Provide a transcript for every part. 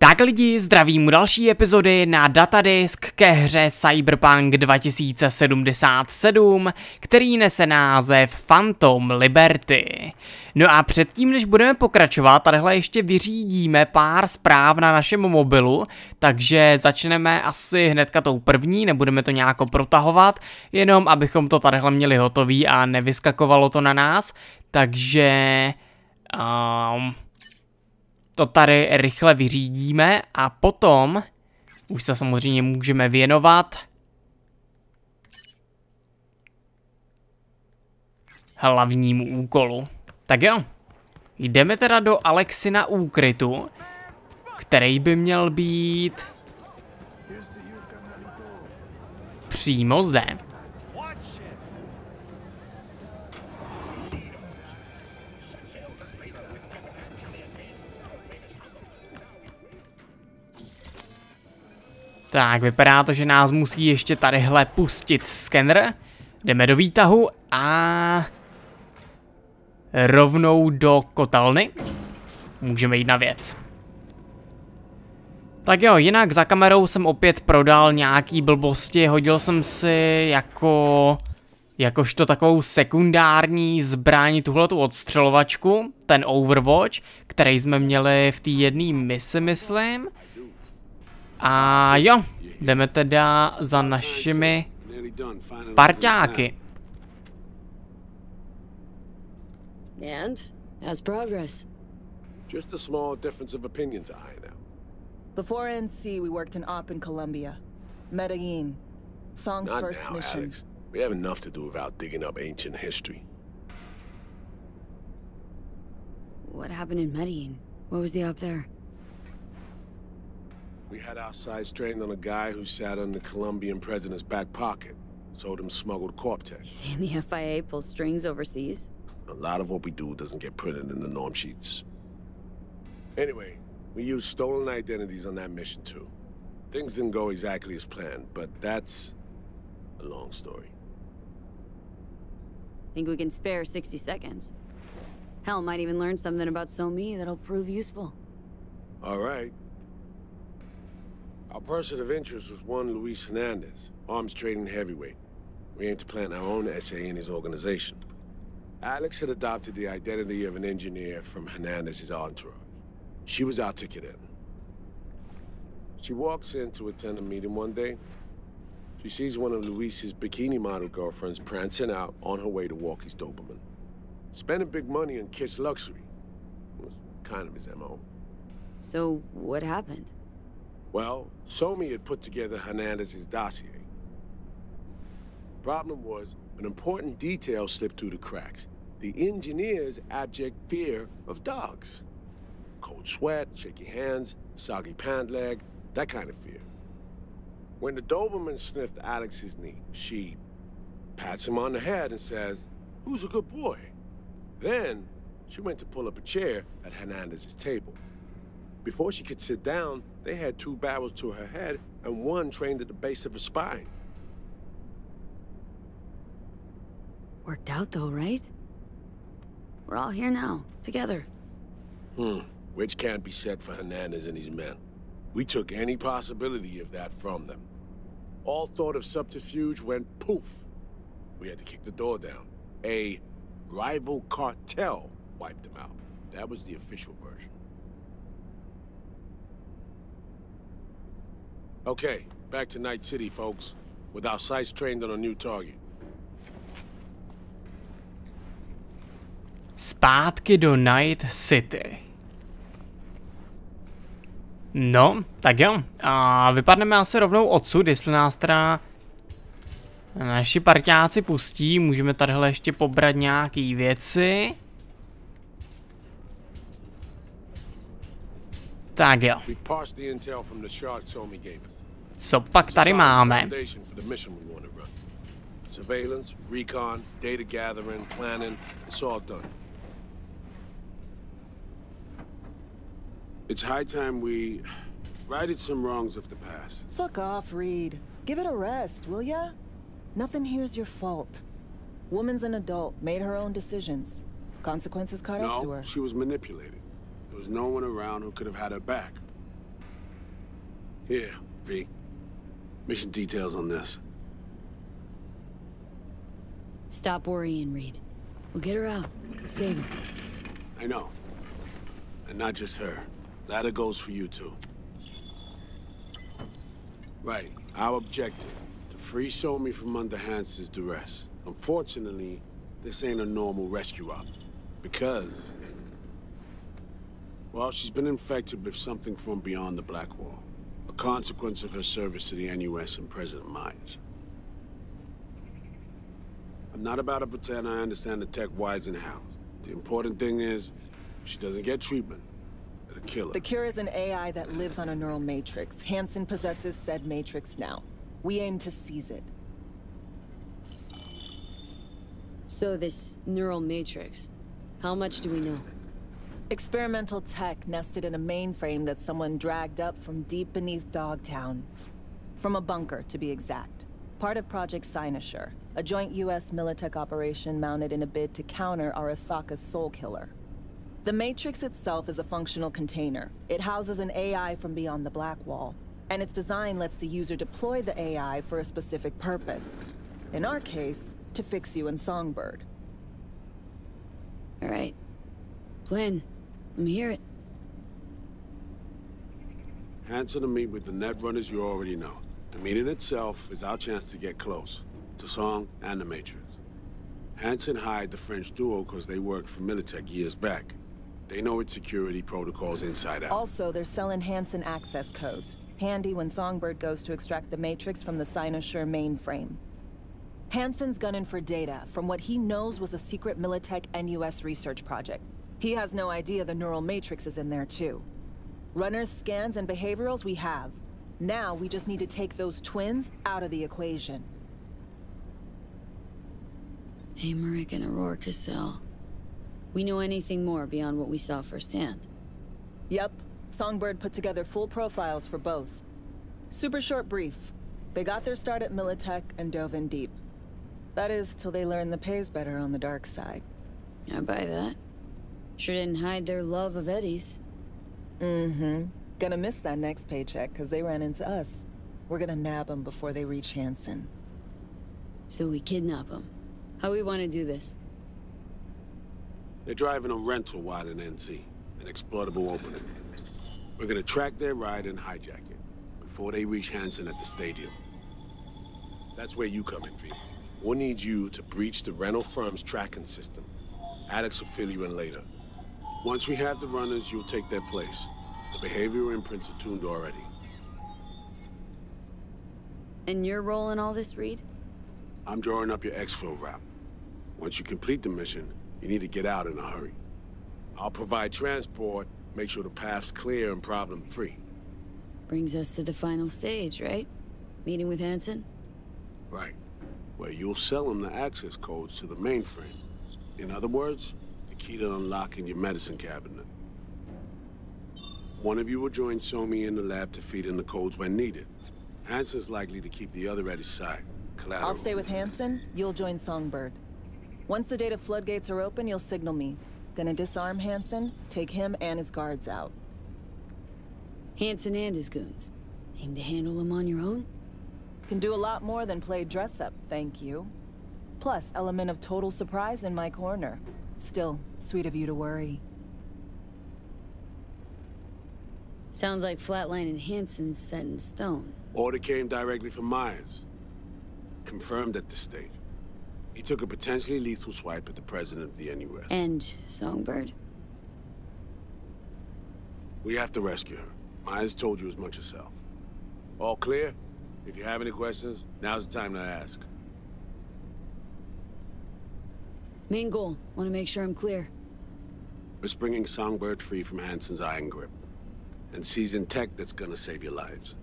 Tak lidi, zdravím u další epizody na datadisk ke hře Cyberpunk 2077, který nese název Phantom Liberty. No a předtím, než budeme pokračovat, tadyhle ještě vyřídíme pár zpráv na našem mobilu, takže začneme asi hnedka tou první, nebudeme to nějak protahovat, jenom abychom to tadyhle měli hotový a nevyskakovalo to na nás, takže... to tady rychle vyřídíme a potom už se samozřejmě můžeme věnovat hlavnímu úkolu. Tak jo, jdeme teda do Alexina úkrytu, který by měl být přímo zde. Tak, vypadá to, že nás musí ještě tadyhle pustit skener. Jdeme do výtahu a rovnou do kotelny. Můžeme jít na věc. Tak jo, jinak za kamerou jsem opět prodal nějaký blbosti. Hodil jsem si jakožto takovou sekundární zbraň tuhletu odstřelovačku, ten Overwatch, který jsme měli v té jedné misi, myslím. A jo, jdeme teda za našimi parťáky. And how's progress? Just a small difference of opinion to iron out. Before NC, we worked an op in Colombia. Medellin. Song's Not first now, mission. Alex. We have enough to do without digging up ancient history. What happened in Medellin? What was the op there? We had our sights trained on a guy who sat on the Colombian president's back pocket. Sold him smuggled Corp-Tech. Saying the FIA pulls strings overseas? A lot of what we do doesn't get printed in the norm sheets. Anyway, we used stolen identities on that mission too. Things didn't go exactly as planned, but that's a long story. Think we can spare 60 seconds? Hell, might even learn something about SoMe that'll prove useful. All right. Our person of interest was one Luis Hernandez, arms trading heavyweight. We aim to plant our own SA in his organization. Alex had adopted the identity of an engineer from Hernandez's entourage. She was our ticket in. She walks in to attend a meeting one day. She sees one of Luis's bikini model girlfriends prancing out on her way to Walkie's Doberman. Spending big money on kids' luxury was kind of his MO. So, what happened? Well, SoMe had put together Hernandez's dossier. Problem was, an important detail slipped through the cracks. The engineer's abject fear of dogs. Cold sweat, shaky hands, soggy pant leg, that kind of fear. When the Doberman sniffed Alex's knee, she pats him on the head and says, "Who's a good boy?" Then, she went to pull up a chair at Hernandez's table. Before she could sit down, they had two barrels to her head and one trained at the base of her spine. Worked out though, right? We're all here now, together. Which can't be said for Hernandez and his men. We took any possibility of that from them. All thought of subterfuge went poof. We had to kick the door down. A rival cartel wiped them out. That was the official version. Okay, back to Night City, folks. With our sights trained on a new target. Zpátky do Night City. No, tak jo. A vypadneme asi rovnou odsud, jestli nás teda naši parťáci pustí. Můžeme tadyhle ještě pobrat nějaký věci. Tak jo. Co pak tady máme? Surveillance, recon, data gathering, planning, it's all done. It's high time we righted some wrongs of the past. Fuck off, Reed. Give it a rest, will ya? Nothing here's your fault. Woman's an adult, made her own decisions. Consequences caught up to her. No, she was manipulated. There was no one around who could have had her back. Here, V. Mission details on this. Stop worrying, Reed. We'll get her out. Save her. I know. And not just her. That goes for you too. Right. Our objective. To free Somi from under Hansen's duress. Unfortunately, this ain't a normal rescue op. Because... well, she's been infected with something from beyond the Black Wall. A consequence of her service to the NUS and President Myers. I'm not about to pretend I understand the tech whys and hows. The important thing is, if she doesn't get treatment, it'll kill her. The cure is an AI that lives on a neural matrix. Hansen possesses said matrix now. We aim to seize it. So this neural matrix, how much do we know? Experimental tech nested in a mainframe that someone dragged up from deep beneath Dogtown. From a bunker, to be exact. Part of Project Cynosure, a joint US Militech operation mounted in a bid to counter Arasaka's Soul Killer. The Matrix itself is a functional container. It houses an AI from beyond the Black Wall, and its design lets the user deploy the AI for a specific purpose. In our case, to fix you and Songbird. All right. Plan. Let me hear it. Hansen to meet with the Netrunners you already know. The meeting itself is our chance to get close. To Song and the Matrix. Hansen hired the French duo because they worked for Militech years back. They know its security protocols inside out. Also, they're selling Hansen access codes. Handy when Songbird goes to extract the Matrix from the Cynosure mainframe. Hansen's gunning for data from what he knows was a secret Militech NUS research project. He has no idea the neural matrix is in there too. Runners, scans, and behaviorals we have. Now we just need to take those twins out of the equation. Emmerich and Aurora Cassell. We know anything more beyond what we saw firsthand? Yep. Songbird put together full profiles for both. Super short brief. They got their start at Militech and dove in deep. That is, till they learned the pay's better on the dark side. I buy that. Sure didn't hide their love of Eddie's. Mm-hmm. Gonna miss that next paycheck, because they ran into us. We're gonna nab them before they reach Hansen. So we kidnap them. How we want to do this? They're driving a rental while in NC, an exploitable opening. We're gonna track their ride and hijack it, before they reach Hansen at the stadium. That's where you come in, V. We'll need you to breach the rental firm's tracking system. Alex will fill you in later. Once we have the runners, you'll take their place. The behavioral imprints are tuned already. And your role in all this, Reed? I'm drawing up your exfil route. Once you complete the mission, you need to get out in a hurry. I'll provide transport, make sure the path's clear and problem-free. Brings us to the final stage, right? Meeting with Hansen? Right. Where you'll sell him the access codes to the mainframe. In other words, the key to unlocking your medicine cabinet. One of you will join Somi in the lab to feed in the codes when needed. Hansen's likely to keep the other at his side. Collateral. I'll stay with Hansen, you'll join Songbird. Once the data floodgates are open, you'll signal me. Gonna disarm Hansen, take him and his guards out. Hansen and his goons. Aim to handle him on your own? Can do a lot more than play dress-up, thank you. Plus, element of total surprise in my corner. Still, sweet of you to worry. Sounds like Flatline and Hansen's set in stone. Order came directly from Myers. Confirmed at this stage. He took a potentially lethal swipe at the president of the NUS. And Songbird? We have to rescue her. Myers told you as much herself. All clear? If you have any questions, now's the time to ask. Main goal. Want to make sure I'm clear. We're bringing Songbird free from Hansen's iron grip. And seizing tech that's gonna save your lives.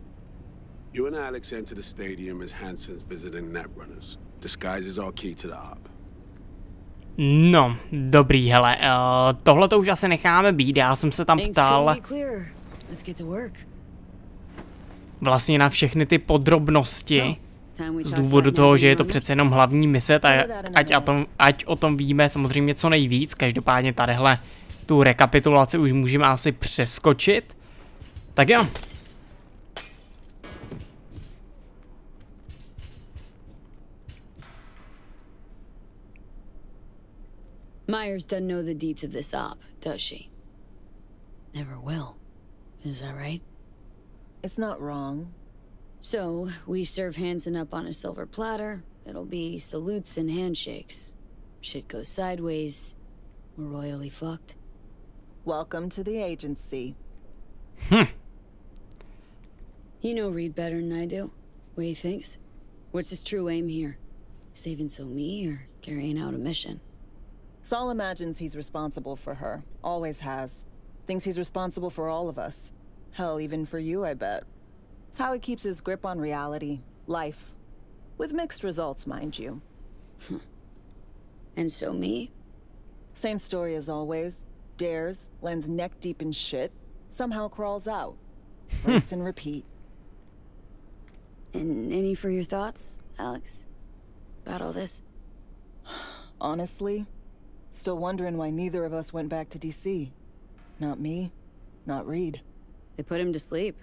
You and Alex enter the stadium as Hansen's visiting Netrunners. Disguise is our key to the op. No, dobrý, hele, tohle to už asi necháme být, já jsem se tam ptal vlastně na všechny ty podrobnosti, z důvodu toho, že je to přece jenom hlavní mise, tak ať o tom víme samozřejmě co nejvíc, každopádně tadyhle tu rekapitulaci už můžeme asi přeskočit. Tak jo. Myers doesn't know the deets of this op, does she? Never will. Is that right? It's not wrong. So, we serve Hansen up on a silver platter. It'll be salutes and handshakes. Shit goes sideways. We're royally fucked. Welcome to the agency. You know Reed better than I do. What he thinks? What's his true aim here? Saving So-Mi or carrying out a mission? Saul imagines he's responsible for her. Always has. Thinks he's responsible for all of us. Hell, even for you, I bet. It's how he keeps his grip on reality. Life. With mixed results, mind you. And So-Mi? Same story as always. Dares, lands neck deep in shit, somehow crawls out. Rinse and repeat. And any for your thoughts, Alex? About all this? Honestly, still wondering why neither of us went back to DC. Not me, not Reed. They put him to sleep.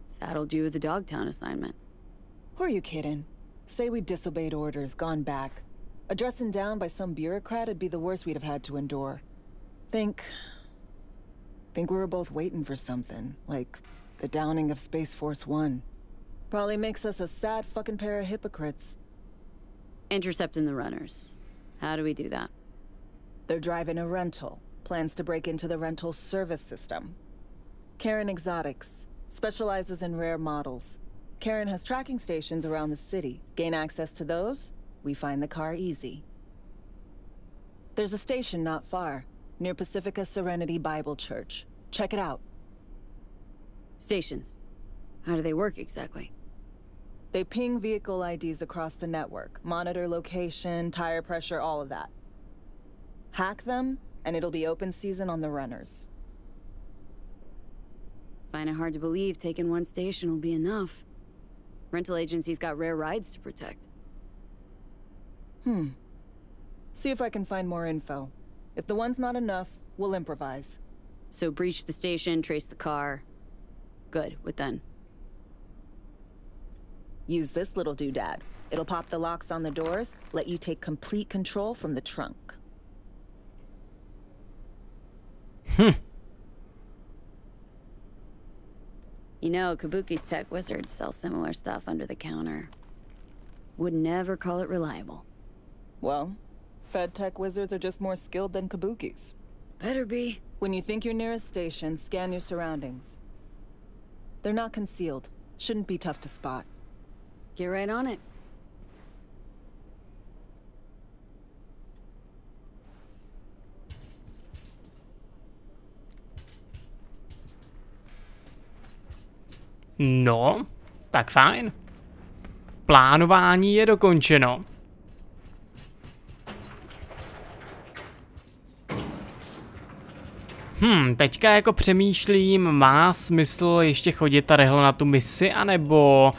Saddled you with the Dogtown assignment. Who are you kidding? Say we disobeyed orders, gone back. A dressing down by some bureaucrat would be the worst we'd have had to endure. Think we were both waiting for something, like the downing of Space Force 1. Probably makes us a sad fucking pair of hypocrites. Intercepting the runners. How do we do that? They're driving a rental. Plans to break into the rental service system. Karen Exotics. Specializes in rare models. Karen has tracking stations around the city. Gain access to those, we find the car easy. There's a station not far, near Pacifica Serenity Bible Church. Check it out. Stations. How do they work exactly? They ping vehicle IDs across the network, monitor location, tire pressure, all of that. Hack them, and it'll be open season on the runners. Find it hard to believe taking one station will be enough. Rental agencies got rare rides to protect. See if I can find more info. If the one's not enough, we'll improvise. So breach the station, trace the car. Good, what then? Use this little doodad. It'll pop the locks on the doors, let you take complete control from the trunk. You know, Kabuki's tech wizards sell similar stuff under the counter. Would never call it reliable. Well, Fed tech wizards are just more skilled than Kabukis. Better be. When you think you're near a station, scan your surroundings. They're not concealed. Shouldn't be tough to spot. Get right on it. No, tak fajn. Plánování je dokončeno. Teďka jako přemýšlím, má smysl ještě chodit tadyhle na tu misi, anebo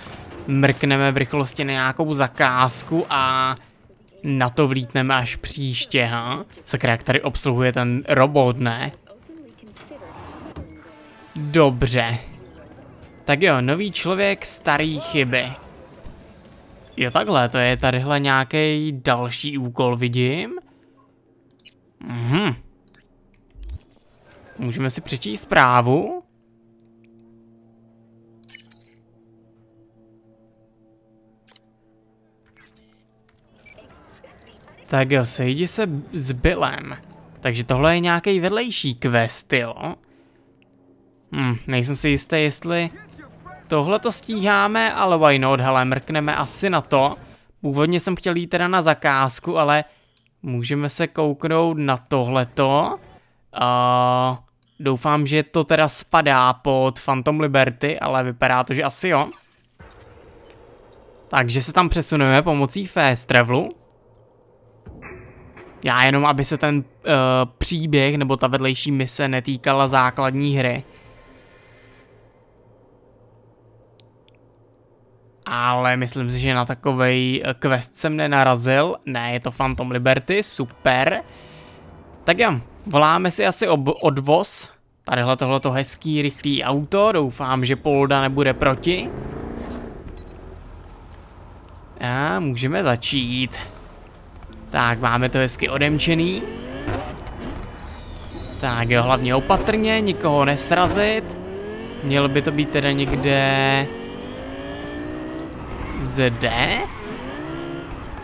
mrkneme v rychlosti na nějakou zakázku a na to vlítneme až příště, ha? Sakra, jak tady obsluhuje ten robot, ne? Dobře. Tak jo, nový člověk, starý chyby. Jo, takhle, to je tadyhle nějaký další úkol, vidím. Můžeme si přečíst zprávu. Tak jo, sejdi se s Billem. Takže tohle je nějaký vedlejší quest, jo? Nejsem si jistý, jestli tohle to stíháme, ale why not, hele, mrkneme asi na to. Původně jsem chtěl jít teda na zakázku, ale můžeme se kouknout na tohleto. Doufám, že to teda spadá pod Phantom Liberty, ale vypadá to, že asi jo. Takže se tam přesuneme pomocí fast travelu. Já jenom, aby se ten příběh nebo ta vedlejší mise netýkala základní hry. Ale myslím si, že na takovej quest jsem nenarazil. Ne, je to Phantom Liberty, super. Tak jo, voláme si asi odvoz. Tadyhle tohleto hezký, rychlý auto. Doufám, že Polda nebude proti. A můžeme začít. Tak, máme to hezky odemčený. Tak jo, hlavně opatrně, nikoho nesrazit. Mělo by to být teda někde... Zde?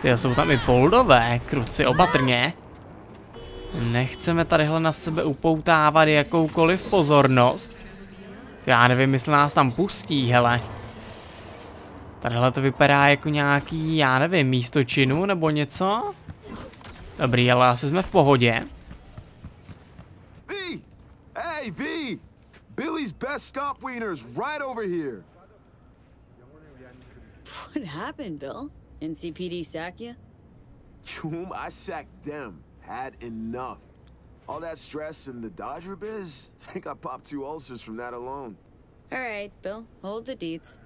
Tyjo, jsou tam i poldové, kruci, opatrně. Nechceme tadyhle na sebe upoutávat jakoukoliv pozornost. Já nevím, jestli nás tam pustí, hele. Tadyhle to vypadá jako nějaký, já nevím, místo činu nebo něco? Dobrý, ale asi jsme v pohodě. V! Hey, V! Billy's best stop wieners right over here. What happened, Bill? NCPD sack you? Choom, I sacked them. Had enough. All that stress in the Dodger biz? Think I popped 2 ulcers from that alone. All right, Bill, hold the deets.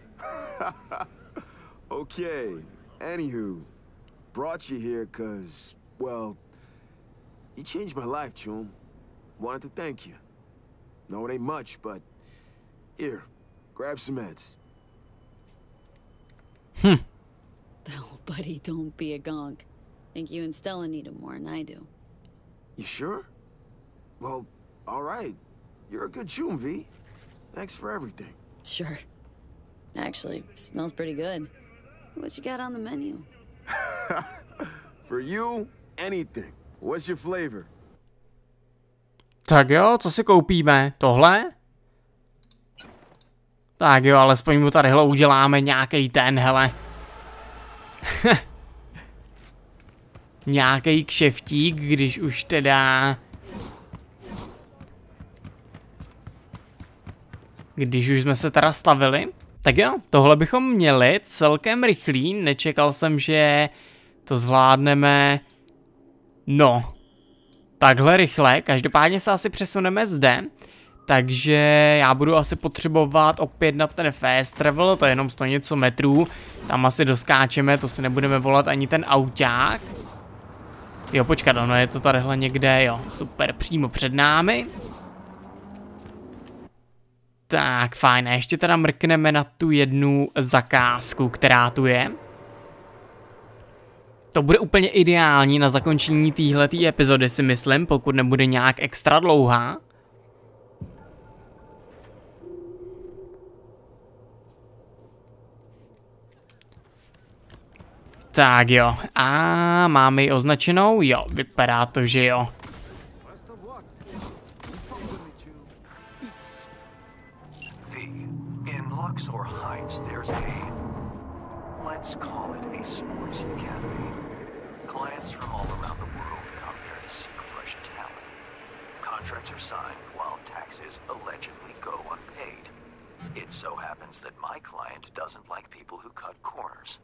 Okay, anywho, brought you here cause, well, you changed my life, Choom. Wanted to thank you. No, it ain't much, but here, grab some meds. Bill, buddy, don't be a gonk. Think you and Stella need them more than I do. You sure? Well, all right. You're a good Choom, V. Thanks for everything. Sure. Actually, smells pretty good. What you got on the menu? For you, anything. What's your flavor? Tak jo, co si koupíme? Tohle? Tak jo, alespoň mu tadyhle uděláme nějaký ten, hele. Nějaký kšeftík, když už teda... Když už jsme se teda stavili. Tak jo, tohle bychom měli celkem rychlý, nečekal jsem, že to zvládneme, no, takhle rychle, každopádně se asi přesuneme zde, takže já budu asi potřebovat opět na ten fast travel, to je jenom 100 něco metrů, tam asi doskáčeme, to si nebudeme volat ani ten auták. Jo, počkat, ono je to tadyhle někde, jo, super, přímo před námi. Tak, fajn, a ještě teda mrkneme na tu jednu zakázku, která tu je. To bude úplně ideální na zakončení téhletý epizody, si myslím, pokud nebude nějak extra dlouhá. Tak jo, a máme ji označenou? Jo, vypadá to, že jo. Or Heinz, there's a, let's call it a sports academy. Clients from all around the world come here to seek fresh talent. Contracts are signed while taxes allegedly go unpaid. It so happens that my client doesn't like people who cut corners.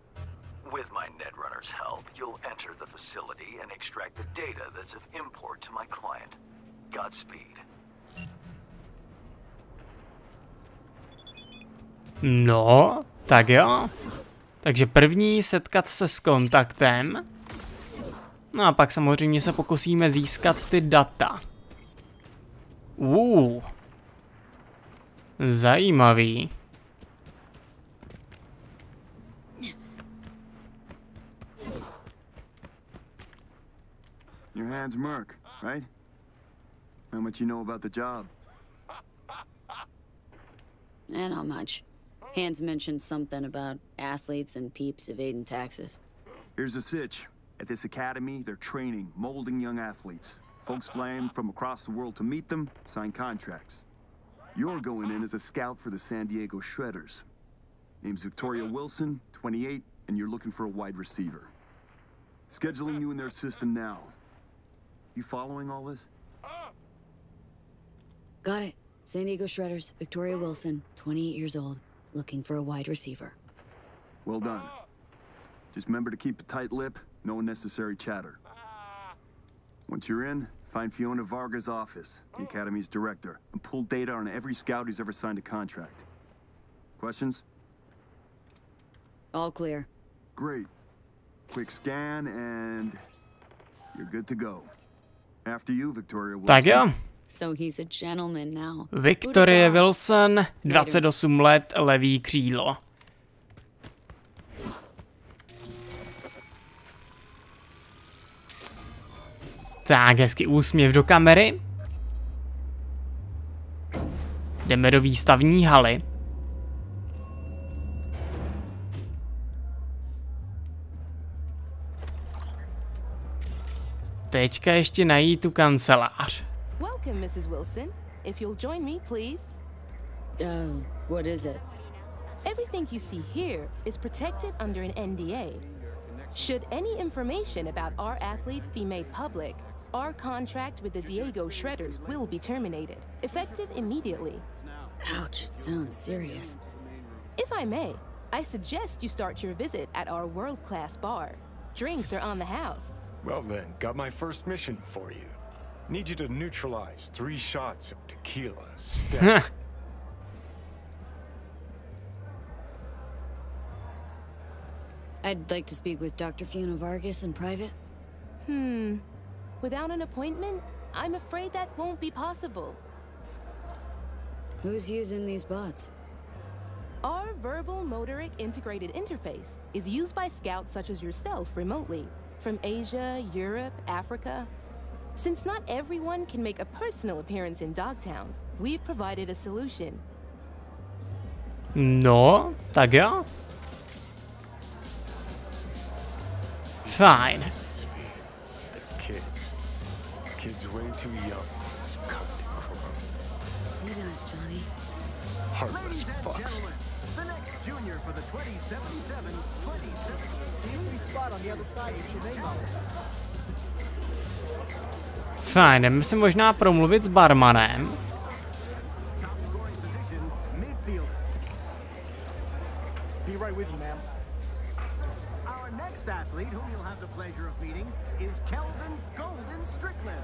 With my Netrunner's help, you'll enter the facility and extract the data that's of import to my client. Godspeed. No, tak jo. Takže první setkat se s kontaktem. No a pak samozřejmě se pokusíme získat ty data. Zajímavý. Your hand's Merc, right? How much you know about the job? Not much. Hans mentioned something about athletes and peeps evading taxes. Here's the sitch. At this academy, they're training, molding young athletes. Folks flying from across the world to meet them, sign contracts. You're going in as a scout for the San Diego Shredders. Name's Victoria Wilson, 28, and you're looking for a wide receiver. Scheduling you in their system now. You following all this? Got it. San Diego Shredders, Victoria Wilson, 28 years old, looking for a wide receiver. Well done. Just remember to keep a tight lip, no unnecessary chatter. Once you're in, find Fiona Varga's office, the Academy's director, and pull data on every scout who's ever signed a contract. Questions? All clear. Great. Quick scan and you're good to go. After you, Victoria Wilson. Tak jo. So he's a gentleman now. Victoria Wilson, 28 let, levý křídlo. Tak, hezký úsměv do kamery. Jdeme do výstavní haly. Teďka ještě najít tu kancelář. Welcome, Mrs. Wilson. If you'll join me, please. What is it? Everything you see here is protected under an NDA. Should any information about our athletes be made public, our contract with the Diego Shredders will be terminated, effective immediately. Ouch, sounds serious. If I may, I suggest you start your visit at our world-class bar. Drinks are on the house. Well then, got my first mission for you. Need you to neutralize 3 shots of tequila. Step. I'd like to speak with Dr. Fiona Vargas in private. Without an appointment, I'm afraid that won't be possible. Who's using these bots? Our verbal motoric integrated interface is used by scouts such as yourself remotely, from Asia, Europe, Africa. Since not everyone can make a personal appearance in Dogtown, we've provided a solution. No, tak jo. Fine. Kids way too young. It's covered in crime. See that, Johnny? Heartless Ladies and fucks. gentlemen, the next junior for the 2077-2078 spot on the other side with your name on it. Fajn, jdeme si možná promluvit s barmanem. top scoring position, midfielder. Be right with you, ma'am. Our next athlete, whom you'll have the pleasure of meeting, is Kelvin Golden Strickland.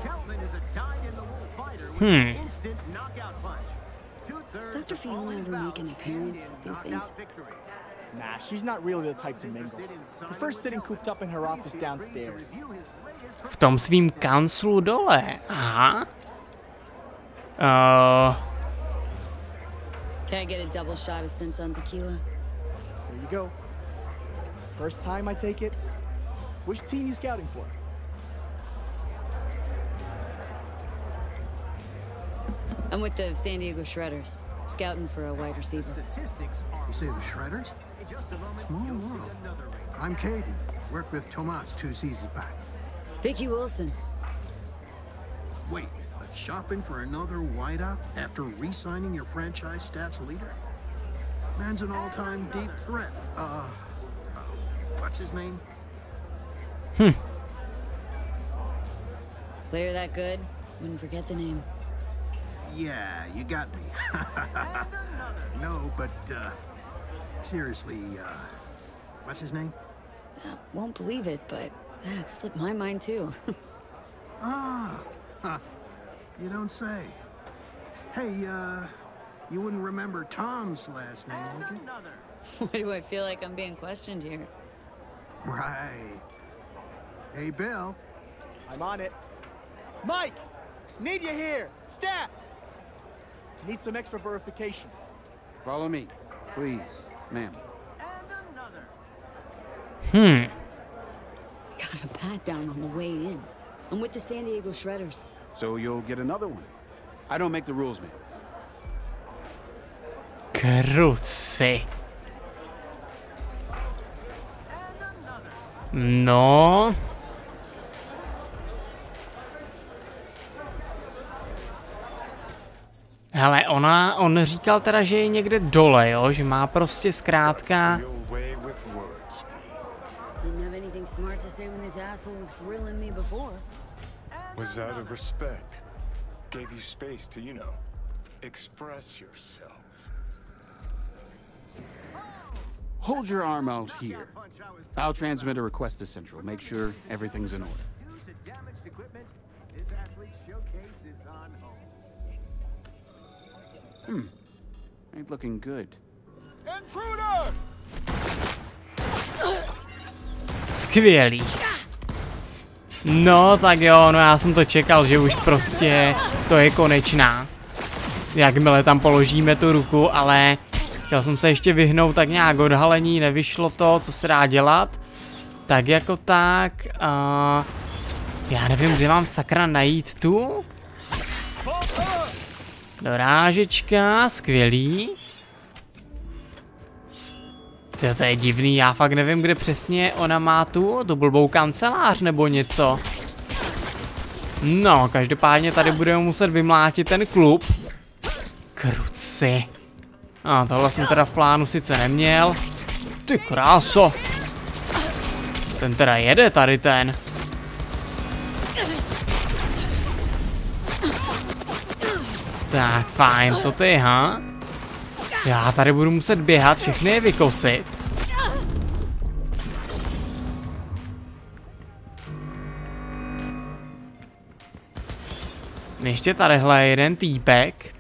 Kelvin is a dyed-in-the-wool fighter with an instant knockout punch. Dr. Fiona ever make an appearance at these things? Nah, she's not really the type to mingle. Prefers sitting cooped up in her office downstairs. V tom svým kanclu dole. Aha. Can I get a double shot of Sense on tequila? There you go. First time I take it. Which team you scouting for? I'm with the San Diego Shredders, scouting for a wide receiver. Statistics are You say the Shredders? in just a moment. Small You'll see world. another ring. I'm Caden. Worked with Tomas 2 seasons back. Vicky Wilson. Wait, shopping for another wideout after re-signing your franchise stats leader? Man's an all-time deep threat. What's his name? Player that good? Wouldn't forget the name. Yeah, you got me. No, but, seriously, what's his name? Won't believe it, but it slipped my mind too. You don't say. Hey, you wouldn't remember Tom's last name, would you? Why do I feel like I'm being questioned here? Right. Hey, Bill. I'm on it. Mike! Need you here! Stat! Need some extra verification. Follow me, please, ma'am. Got a pat down on the way in. I'm with the San Diego Shredders. So you'll get another one. I don't make the rules, man. Kruci. No. Hele, on říkal teda, že je někde dole, jo? Že má prostě zkrátka... Didn't have anything smart to say when this asshole was grilling me before. Was out of respect. Gave you space to, you know, express yourself. Hold your arm out here. I'll transmit a request to Central. Make sure everything's in order. Due to damaged equipment, this athlete showcase is on hold. Ain't looking good. Intruder! Skvělý. No, tak jo, no já jsem to čekal, že už prostě to je konečná. Jakmile tam položíme tu ruku, ale chtěl jsem se ještě vyhnout tak nějak odhalení, nevyšlo to, co se dá dělat. Tak jako tak, já nevím, kde mám sakra najít tu. Dorážečka, skvělý. Tyjo, to je divný, já fakt nevím, kde přesně ona má tu blbou kancelář nebo něco. No, každopádně tady budeme muset vymlátit ten klub. Kruci. A tohle jsem teda v plánu sice neměl. Ty kráso. Ten teda jede tady ten. Tak, fajn, co ty, ha? Já tady budu muset běhat, všechny je vykosit. Ještě tadyhle jeden týpek.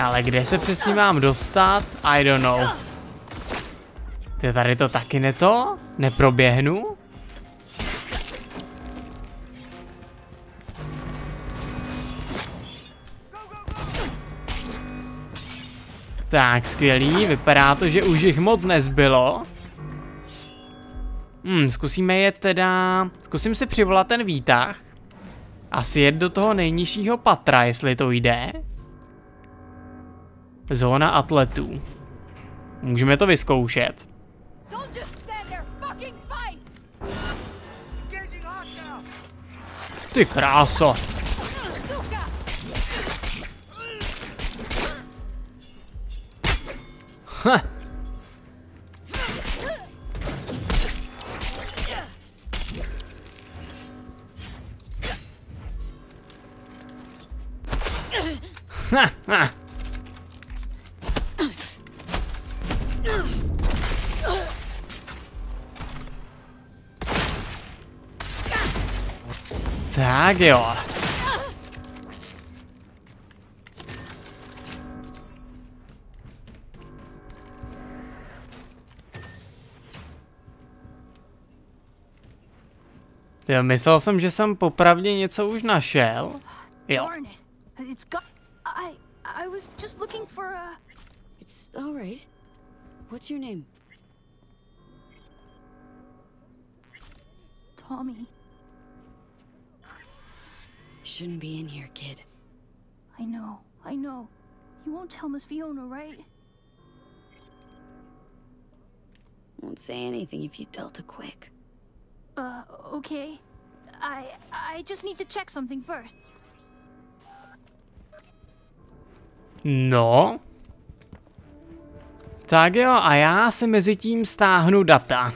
Ale kde se přesně mám dostat? I don't know. Ty tady to taky neproběhnu? Tak, skvělý, vypadá to, že už jich moc nezbylo. Zkusíme jet teda... Zkusím si přivolat ten výtah. Asi jet do toho nejnižšího patra, jestli to jde. Zóna atletů. Můžeme to vyzkoušet. Ty kráso. Ha. Ha, ha. Tak jo. Jo, myslel jsem, že jsem popravdě něco už našel. Jo. I was just looking for a... It's all right. What's your name? Tommy. Shouldn't be in here, kid. I know. You won't tell Miss Fiona, right? Won't say anything if you Delta quick. Okay. I just need to check something first. No. Tak jo, a já si mezi tím stáhnu data.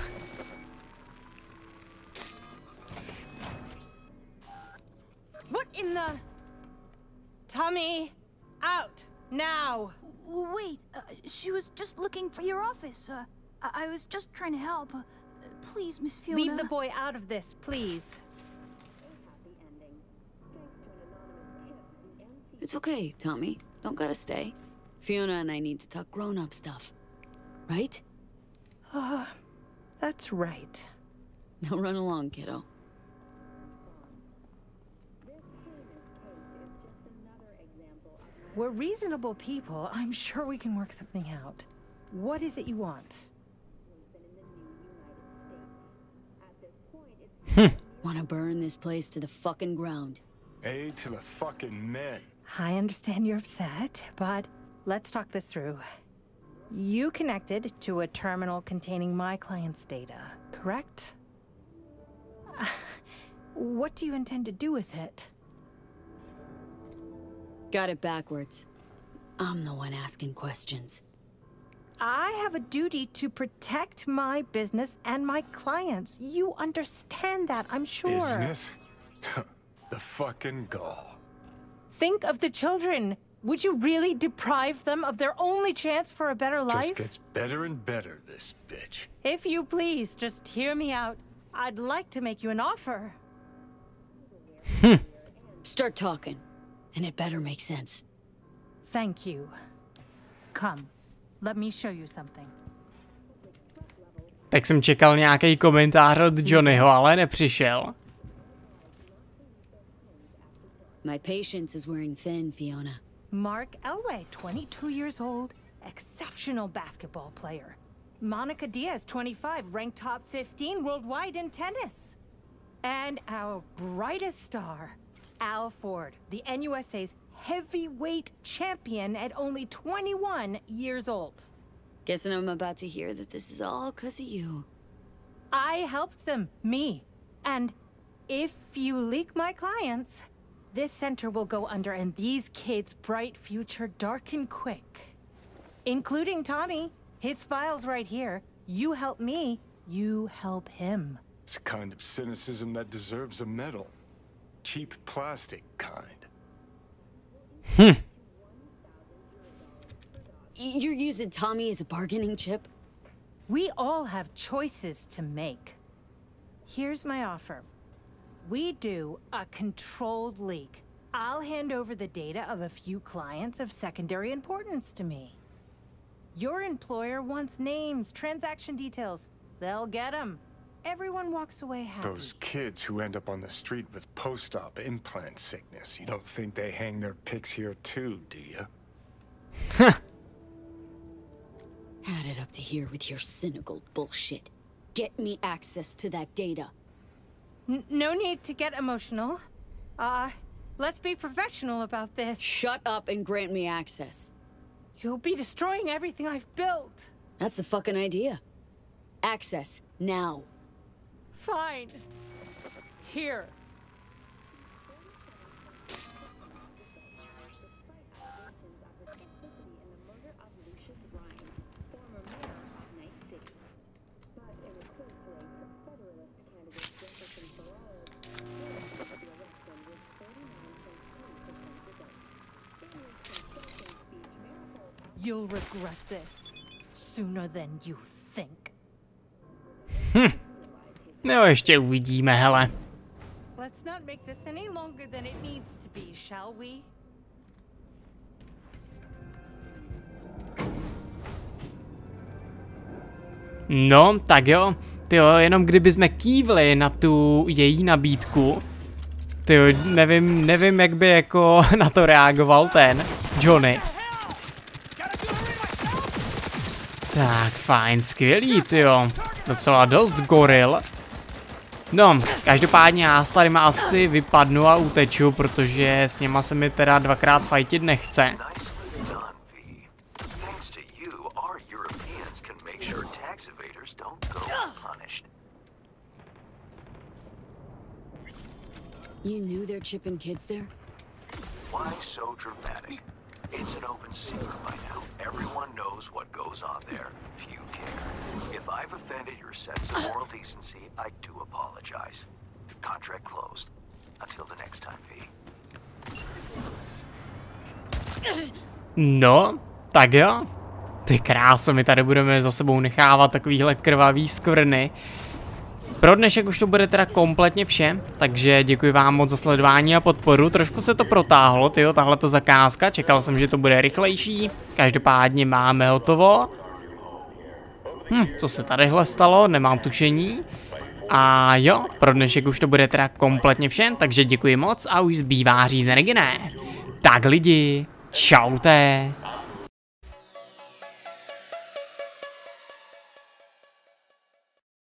What in the... Tommy, out, now. Wait, she was just looking for your office. I was just trying to help. Please, Miss Fiona. Leave the boy out of this, please. It's okay, Tommy. Don't gotta stay. Fiona and I need to talk grown-up stuff. Right? That's right. Now run along, kiddo. We're reasonable people. I'm sure we can work something out. What is it you want? Wanna burn this place to the fucking ground. A to the fucking men. I understand you're upset, but let's talk this through. You connected to a terminal containing my client's data, correct? What do you intend to do with it? Got it backwards. I'm the one asking questions. I have a duty to protect my business and my clients. You understand that, I'm sure. Business? The fucking gall. Think of the children. Would you really deprive them of their only chance for a better life? Just gets better and better, this bitch. If you please, just hear me out. I'd like to make you an offer. Start talking, and it better make sense. Thank you. Come, let me show you something. Tak jsem čekal nějaký komentář od Johnnyho, ale nepřišel. My patience is wearing thin, Fiona. Mark Elway, 22 years old, exceptional basketball player. Monica Diaz, 25, ranked top 15 worldwide in tennis. And our brightest star, Al Ford, the NUSA's heavyweight champion at only 21 years old. Guessing I'm about to hear that this is all 'cause of you. I helped them, me. And if you leak my clients, this center will go under and these kids' bright future darken quick. Including Tommy. His file's right here. You help me, you help him. It's a kind of cynicism that deserves a medal. Cheap plastic kind. You're using Tommy as a bargaining chip? We all have choices to make. Here's my offer. We do a controlled leak. I'll hand over the data of a few clients of secondary importance to me. Your employer wants names, transaction details. They'll get them. Everyone walks away happy. Those kids who end up on the street with post-op implant sickness, you don't think they hang their pics here too, do you? Add it up to here with your cynical bullshit. Get me access to that data. No need to get emotional. Let's be professional about this. Shut up and grant me access. You'll be destroying everything I've built. That's the fucking idea. Access, now. Fine. Here. You'll regret this sooner than you think. No, ještě uvidíme, hele. Let's not make this any longer than it needs to be, shall we? No, tak jo. Tyjo, jenom kdybychom kývli na tu její nabídku. Tyjo, nevím, jak by jako na to reagoval ten Johnny. Tak, fajn, skvělý, tyjo. Docela dost goril. No, každopádně já s tady asi vypadnu a uteču, protože s něma se mi teda dvakrát fajtit nechce. You knew they're chipping kids there? Why so dramatic? It's an open secret by now. Everyone knows what goes on there. Few care. If I've offended your sense of moral decency, I do apologize. Contract closed. Until the next time, V. No, tak jo. Ty kráso, my tady budeme za sebou nechávat takovýhle krvavý skvrny. Pro dnešek už to bude teda kompletně vše, takže děkuji vám moc za sledování a podporu. Trošku se to protáhlo, tyjo, tahleto zakázka, čekal jsem, že to bude rychlejší. Každopádně máme hotovo. Co se tadyhle stalo, nemám tušení. A jo, pro dnešek už to bude teda kompletně vše, takže děkuji moc a už zbývá řízené. Tak lidi, čaute.